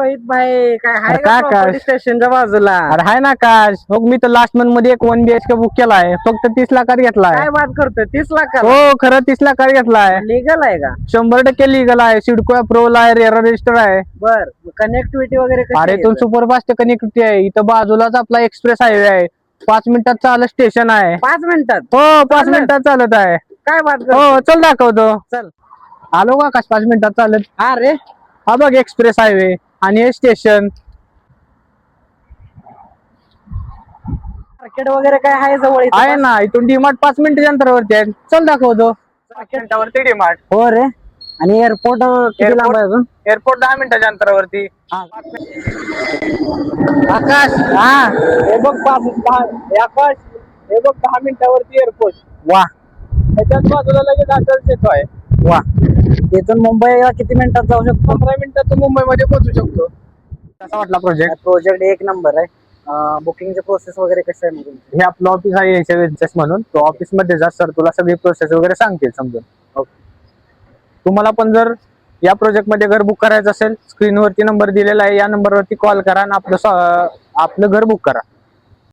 रोहित भाई काय अरे आहे काय का काय? प्रॉपर्टी स्टेशनच्या बाजूला? अरे हाय ना काश, मग मी तर लास्ट मंथ मध्ये एक 1 BHK बुक केलाय, फक्त 30 लाखात घेतलाय. काय बात करतोय 30 लाख? हो खरं 30 लाखात घेतलाय. लिगल आहे का? 100% लिगल आहे. सिडको अप्रुव्हल आहे, रेरा रजिस्टर आहे. बर कनेक्टिव्हिटी वगैरे कशी अरे आहे इथून इथं? सुपरफास्ट कनेक्टिव्हिटी आहे. इथं बाजूलाच आपला एक्सप्रेस हायवे आहे. 5 मिनिटात चालत स्टेशन आहे. 5 मिनिटात? हो 5 चालत? मिनिटात चालत आहे. काय बात हो करतोय? चल दाखवतो. चल. आलो का काश 5 मिनिटात चालत. हा रे, हा बघ एक्सप्रेस हायवे आणि हे स्टेशन. मार्केट वगैरे काय आहे जवळ इथं? आहे ना, इथून डीमार्ट 5 मिनिटाच्या अंतरावरती आहे. चल दाखवतो. 5 मिनिटावरती डीमार्ट. हो रे. आणि एअरपोर्ट किती लांब आहे अजून? एअरपोर्ट 10 मिनिटाच्या अंतरावरती. आकाश, हा हे बघ 10 मिनिटावरती एअरपोर्ट. वा त्याच्याच बाजूला लगेच अटल सेतू आहे. वा, इथून मुंबईला किती मिनिटात जाऊ शकतो? 15 मिनिटात तू मुंबईमध्ये पोहोचू शकतो. कसा वाटला प्रोजेक्ट? प्रोजेक्ट एक नंबर आहे. बुकिंगची प्रोसेस वगैरे कसं आहे म्हणजे? हे आपलं ऑफिस आहे एशिया वेंचर्स म्हणून. तो ऑफिस मध्ये जा, सर तुला सगळी प्रोसेस वगैरे सांगतील समजून. तुम्हाला पण जर या प्रोजेक्ट मध्ये घर बुक करायचं असेल, स्क्रीनवरती नंबर दिलेला आहे, या नंबरवरती कॉल करा आणि आपलं घर बुक करा.